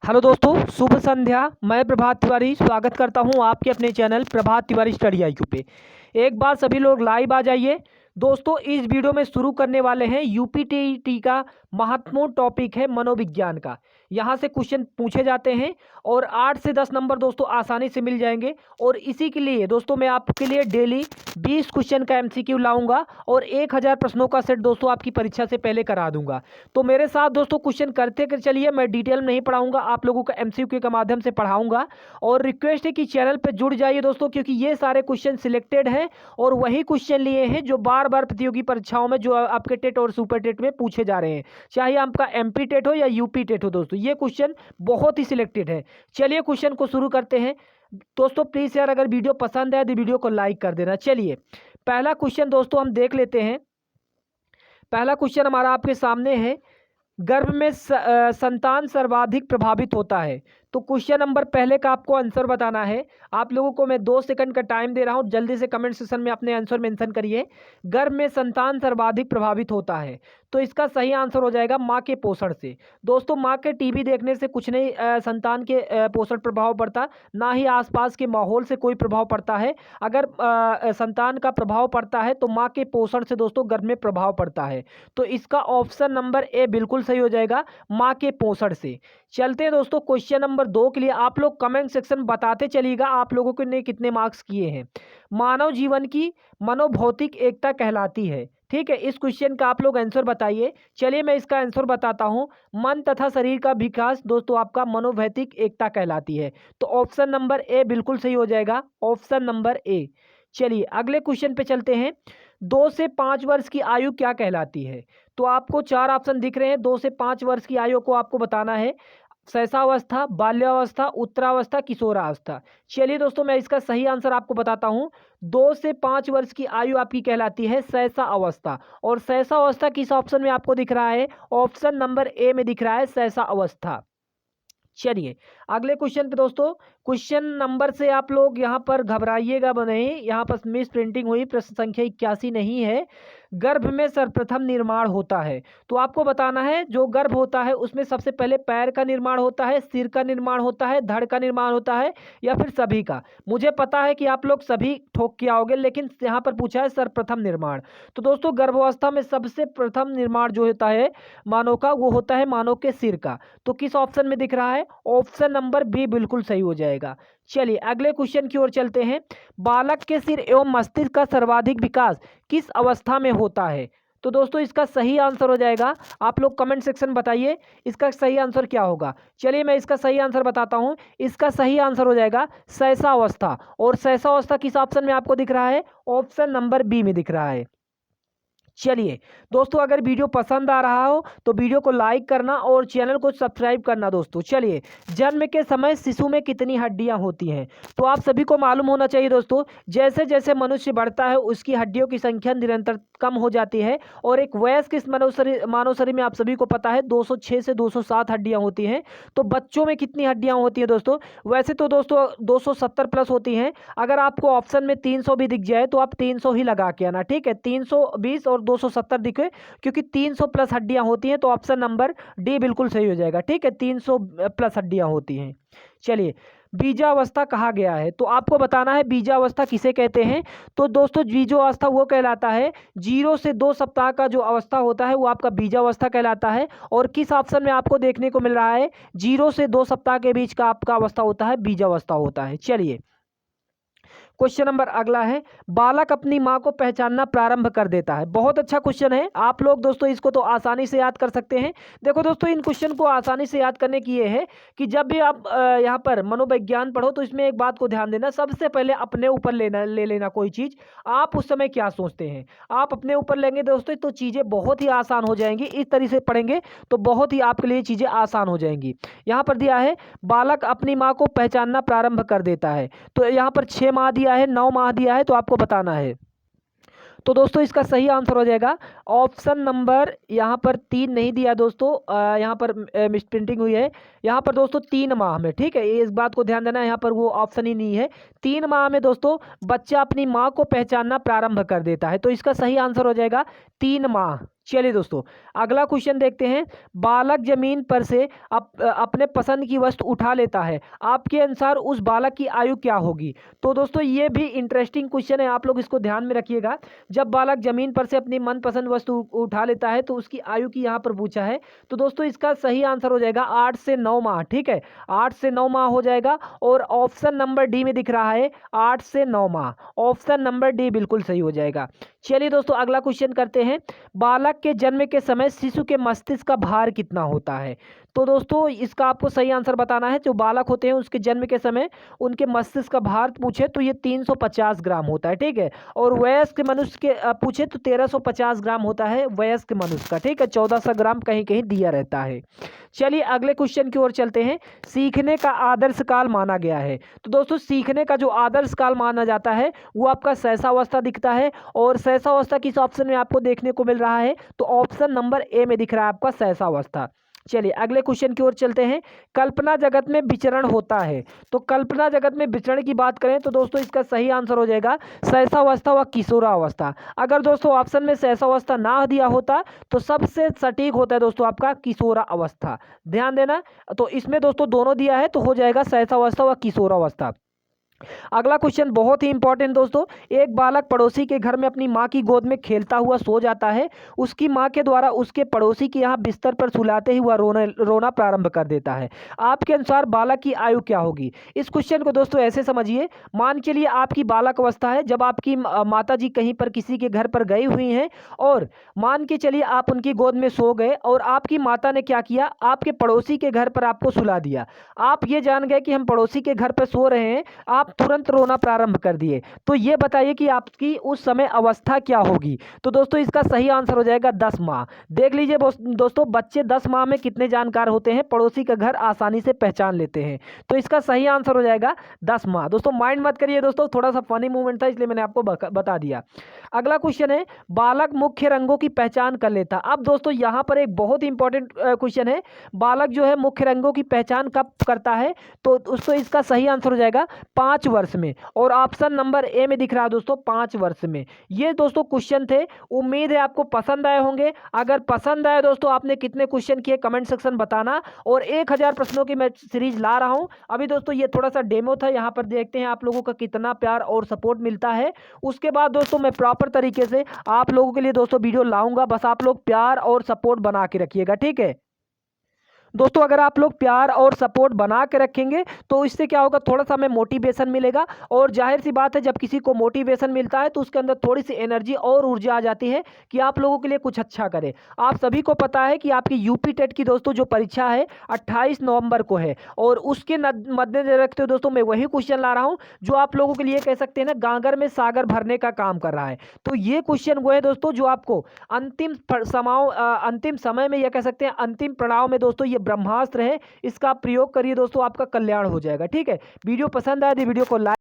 Hello दोस्तों, शुभ संध्या। मैं प्रभात तिवारी स्वागत करता हूं आपके अपने चैनल प्रभात तिवारी स्टडी IQ पे। एक बार सभी लोग लाइव आ जाइए। दोस्तों, इस वीडियो में शुरू करने वाले हैं यूपीटीटी का महत्वपूर्ण टॉपिक है मनोविज्ञान का। यहाँ से क्वेश्चन पूछे जाते हैं और 8 से 10 नंबर दोस्तों आसानी से मिल जाएंगे। और इसी के लिए दोस्तों मैं आपके लिए डेली 20 क्वेश्चन का MCQ लाऊंगा और 1000 प्रश्नों का सेट दोस्तों आपकी परीक्षा से पहले करा दूंगा। तो मेरे साथ दोस्तों क्वेश्चन करते कर चलिए। मैं डिटेल में नहीं पढ़ाऊंगा, आप लोगों का MCQ के माध्यम से पढ़ाऊंगा। और रिक्वेस्ट है कि चैनल पर जुड़ जाइए दोस्तों, क्योंकि ये सारे क्वेश्चन सिलेक्टेड हैं और वही क्वेश्चन लिए हैं जो बार बार प्रतियोगी परीक्षाओं में जो आपके टेट और सुपर टेट में पूछे जा रहे हैं, चाहे आपका MP टेट हो या UP टेट हो। दोस्तों ये क्वेश्चन बहुत ही सिलेक्टेड है। चलिए क्वेश्चन को शुरू करते हैं। दोस्तों प्लीज यार, अगर वीडियो पसंद है तो वीडियो को लाइक कर देना। चलिए पहला क्वेश्चन दोस्तों हम देख लेते हैं। पहला क्वेश्चन हमारा आपके सामने है, गर्भ में संतान सर्वाधिक प्रभावित होता है। तो क्वेश्चन नंबर पहले का आपको आंसर बताना है। आप लोगों को मैं 2 सेकंड का टाइम दे रहा हूं, जल्दी से कमेंट सेक्शन में अपने आंसर मेंशन करिए। गर्भ में संतान सर्वाधिक प्रभावित होता है, तो इसका सही आंसर हो जाएगा माँ के पोषण से। दोस्तों माँ के टीवी देखने से कुछ नहीं संतान के पोषण प्रभाव पड़ता, ना ही आसपास के माहौल से कोई प्रभाव पड़ता है। अगर संतान का प्रभाव पड़ता है तो माँ के पोषण से दोस्तों गर्भ में प्रभाव पड़ता है। तो इसका ऑप्शन नंबर ए बिल्कुल सही हो जाएगा, माँ के पोषण से। चलते हैं दोस्तों क्वेश्चन नंबर 2 के लिए। आप लोग कमेंट सेक्शन बताते चलिएगा आप लोगों के ने कितने मार्क्स किए हैं। मानव जीवन की मनोभौतिक एकता कहलाती है। ठीक है, इस क्वेश्चन का आप लोग आंसर बताइए। चलिए मैं इसका आंसर बताता हूं। मन तथा शरीर का विकास दोस्तों आपका मनोभौतिक एकता कहलाती है। तो ऑप्शन नंबर ए बिल्कुल सही हो जाएगा, ऑप्शन नंबर ए। चलिए अगले क्वेश्चन पे चलते हैं। 2 से 5 वर्ष की आयु क्या कहलाती है? तो आपको 4 ऑप्शन दिख रहे हैं। 2 से 5 वर्ष की आयु को आपको बताना है। शैशवावस्था, बाल्यावस्था, उत्तरावस्था, किशोरावस्था। चलिए दोस्तों मैं इसका सही आंसर आपको बताता हूं। 2 से 5 वर्ष की आयु आपकी कहलाती है शैशवावस्था। और शैशवावस्था किस ऑप्शन में आपको दिख रहा है? ऑप्शन नंबर ए में दिख रहा है शैशवावस्था। चलिए अगले क्वेश्चन पे दोस्तों, क्वेश्चन नंबर से आप लोग यहाँ पर घबराइएगा नहीं, यहाँ पर मिस प्रिंटिंग हुई, प्रश्न संख्या 81 नहीं है। गर्भ में सर्वप्रथम निर्माण होता है, तो आपको बताना है जो गर्भ होता है उसमें सबसे पहले पैर का निर्माण होता है, सिर का निर्माण होता है, धड़ का निर्माण होता है, या फिर सभी का। मुझे पता है कि आप लोग सभी ठोक के आओगे, लेकिन यहाँ पर पूछा है सर्वप्रथम निर्माण। तो दोस्तों गर्भावस्था में सबसे प्रथम निर्माण जो होता है मानव का, वो होता है मानव के सिर का। तो किस ऑप्शन में दिख रहा है? ऑप्शन नंबर बी बिल्कुल सही हो जाएगा। चलिए अगले क्वेश्चन की ओर चलते हैं। बालक के सिर एवं मस्तिष्क का सर्वाधिक विकास किस अवस्था में होता है? तो दोस्तों इसका सही आंसर हो जाएगा, आप लोग कमेंट सेक्शन बताइए इसका सही आंसर क्या होगा। चलिए मैं इसका सही आंसर बताता हूं। इसका सही आंसर हो जाएगा शैशवावस्था। और शैशवावस्था किस ऑप्शन में आपको दिख रहा है? ऑप्शन नंबर बी में दिख रहा है। चलिए दोस्तों, अगर वीडियो पसंद आ रहा हो तो वीडियो को लाइक करना और चैनल को सब्सक्राइब करना दोस्तों। चलिए, जन्म के समय शिशु में कितनी हड्डियां होती हैं? तो आप सभी को मालूम होना चाहिए दोस्तों, जैसे जैसे मनुष्य बढ़ता है उसकी हड्डियों की संख्या निरंतर कम हो जाती है। और एक वयस्क इस मानव शरीर में आप सभी को पता है 206 से 207 हड्डियां होती हैं। तो बच्चों में कितनी हड्डियां होती हैं दोस्तों? वैसे तो दोस्तों 270 प्लस होती हैं। अगर आपको ऑप्शन में 300 भी दिख जाए तो आप 300 ही लगा के आना। ठीक है, 320 और 270 दिखे, क्योंकि 300 प्लस हड्डियां होती हैं। तो ऑप्शन नंबर डी बिल्कुल सही हो जाएगा। ठीक है, 300 प्लस हड्डियां होती हैं। चलिए, बीजावस्था कहा गया है, तो आपको बताना है बीजावस्था किसे कहते हैं। तो दोस्तों बीजावस्था वो कहलाता है 0 से 2 सप्ताह का जो अवस्था होता है वो आपका बीजावस्था कहलाता है। और किस ऑप्शन में आपको देखने को मिल रहा है? 0 से 2 सप्ताह के बीच का आपका अवस्था होता है बीजावस्था होता है। चलिए क्वेश्चन नंबर अगला है, बालक अपनी माँ को पहचानना प्रारंभ कर देता है। बहुत अच्छा क्वेश्चन है, आप लोग दोस्तों इसको तो आसानी से याद कर सकते हैं। देखो दोस्तों, इन क्वेश्चन को आसानी से याद करने की ये है कि जब भी आप यहाँ पर मनोविज्ञान पढ़ो तो इसमें एक बात को ध्यान देना, सबसे पहले अपने ऊपर ले लेना कोई चीज़। आप उस समय क्या सोचते हैं, आप अपने ऊपर लेंगे दोस्तों तो चीज़ें बहुत ही आसान हो जाएंगी। इस तरीके से पढ़ेंगे तो बहुत ही आपके लिए चीज़ें आसान हो जाएंगी। यहाँ पर दिया है बालक अपनी माँ को पहचानना प्रारंभ कर देता है, तो यहाँ पर 6 माह दिया है, 9 माह दिया है, तो आपको बताना है। तो दोस्तों इसका सही आंसर हो जाएगा ऑप्शन नंबर, यहाँ पर 3 नहीं दिया दोस्तों, यहाँ पर मिस प्रिंटिंग हुई है। यहाँ पर दोस्तों 3 माह में, ठीक है, इस बात को ध्यान देना है, यहाँ पर वो ऑप्शन ही नहीं है। 3 माह में दोस्तों बच्चा अपनी माँ को पहचानना प्रारंभ कर देता है, तो इसका सही आंसर हो जाएगा 3 माह। चलिए दोस्तों, अगला क्वेश्चन देखते हैं। बालक जमीन पर से अपने पसंद की वस्तु उठा लेता है, आपके अनुसार उस बालक की आयु क्या होगी? तो दोस्तों ये भी इंटरेस्टिंग क्वेश्चन है, आप लोग इसको ध्यान में रखिएगा। जब बालक जमीन पर से अपनी मनपसंद वस्तु उठा लेता है तो उसकी आयु की यहाँ पर पूछा है। तो दोस्तों इसका सही आंसर हो जाएगा 8 से 9 माह। ठीक है, 8 से 9 माह हो जाएगा। और ऑप्शन नंबर डी में दिख रहा है 8 से 9 माह, ऑप्शन नंबर डी बिल्कुल सही हो जाएगा। चलिए दोस्तों, अगला क्वेश्चन करते हैं। बालक के जन्म के समय शिशु के मस्तिष्क का भार कितना होता है? तो दोस्तों इसका आपको सही आंसर बताना है। जो बालक होते हैं उसके जन्म के समय उनके मस्तिष्क का भार पूछे तो ये 350 ग्राम होता है। ठीक है, और वयस्क मनुष्य के पूछे तो 1350 ग्राम होता है वयस्क मनुष्य का। ठीक है, 1400 ग्राम कहीं कहीं दिया रहता है। चलिए अगले क्वेश्चन की ओर चलते हैं। सीखने का आदर्श काल माना गया है। तो दोस्तों सीखने का जो आदर्श काल माना जाता है वो आपका शैशवावस्था दिखता है। और शैशवावस्था किस ऑप्शन में आपको देखने को मिल रहा है? तो ऑप्शन नंबर ए में दिख रहा है आपका शैशवावस्था। चलिए अगले क्वेश्चन की ओर चलते हैं। कल्पना जगत में विचरण होता है। तो कल्पना जगत में विचरण की बात करें तो दोस्तों इसका सही आंसर हो जाएगा शैशवावस्था व किशोरावस्था। अगर दोस्तों ऑप्शन में शैशवावस्था ना दिया होता तो सबसे सटीक होता है दोस्तों आपका किशोरावस्था। ध्यान देना, तो इसमें दोस्तों दोनों दिया है तो हो जाएगा शैशवावस्था व किशोरावस्था। अगला क्वेश्चन बहुत ही इंपॉर्टेंट दोस्तों। एक बालक पड़ोसी के घर में अपनी मां की गोद में खेलता हुआ सो जाता है। उसकी मां के द्वारा उसके पड़ोसी के यहाँ बिस्तर पर सुलाते ही वह रोना प्रारंभ कर देता है। आपके अनुसार बालक की आयु क्या होगी? इस क्वेश्चन को दोस्तों ऐसे समझिए, मान के लिए आपकी बालक अवस्था है, जब आपकी माता जी कहीं पर किसी के घर पर गई हुई हैं और मान के चलिए आप उनकी गोद में सो गए और आपकी माता ने क्या किया, आपके पड़ोसी के घर पर आपको सुला दिया। आप ये जान गए कि हम पड़ोसी के घर पर सो रहे हैं, आप तुरंत रोना प्रारंभ कर दिए। तो ये बताइए कि आपकी उस समय अवस्था क्या होगी? तो दोस्तों इसका सही आंसर हो जाएगा 10 माह। देख लीजिए दोस्तों, बच्चे 10 माह में कितने जानकार होते हैं, पड़ोसी का घर आसानी से पहचान लेते हैं। तो इसका सही आंसर हो जाएगा 10 माह। दोस्तों माइंड मत करिए दोस्तों, थोड़ा सा फनी मूवमेंट था इसलिए मैंने आपको बता दिया। अगला क्वेश्चन है, बालक मुख्य रंगों की पहचान कर लेता। अब दोस्तों यहाँ पर एक बहुत ही इंपॉर्टेंट क्वेश्चन है, बालक जो है मुख्य रंगों की पहचान कब करता है? तो उसको इसका सही आंसर हो जाएगा 5 वर्ष में। और ऑप्शन नंबर ए में दिख रहा है दोस्तों 5 वर्ष में। ये दोस्तों क्वेश्चन थे, उम्मीद है आपको पसंद आए होंगे। अगर पसंद आए दोस्तों, आपने कितने क्वेश्चन किए कमेंट सेक्शन बताना। और 1000 प्रश्नों की मैं सीरीज ला रहा हूं। अभी दोस्तों ये थोड़ा सा डेमो था, यहाँ पर देखते हैं आप लोगों का कितना प्यार और सपोर्ट मिलता है। उसके बाद दोस्तों मैं प्रॉपर तरीके से आप लोगों के लिए दोस्तों वीडियो लाऊंगा। बस आप लोग प्यार और सपोर्ट बना के रखिएगा, ठीक है दोस्तों। अगर आप लोग प्यार और सपोर्ट बना के रखेंगे तो इससे क्या होगा, थोड़ा सा हमें मोटिवेशन मिलेगा। और जाहिर सी बात है, जब किसी को मोटिवेशन मिलता है तो उसके अंदर थोड़ी सी एनर्जी और ऊर्जा आ जाती है कि आप लोगों के लिए कुछ अच्छा करे। आप सभी को पता है कि आपकी यूपी टेट की दोस्तों जो परीक्षा है 28 नवंबर को है। और उसके मद्देनजर रखते हुए दोस्तों मैं वही क्वेश्चन ला रहा हूँ जो आप लोगों के लिए कह सकते हैं ना, गागर में सागर भरने का काम कर रहा है। तो ये क्वेश्चन वो है दोस्तों जो आपको अंतिम समय में, यह कह सकते हैं अंतिम पड़ाव में दोस्तों, ये ब्रह्मास्त्र है। इसका प्रयोग करिए दोस्तों, आपका कल्याण हो जाएगा। ठीक है, वीडियो पसंद आए तो वीडियो को लाइक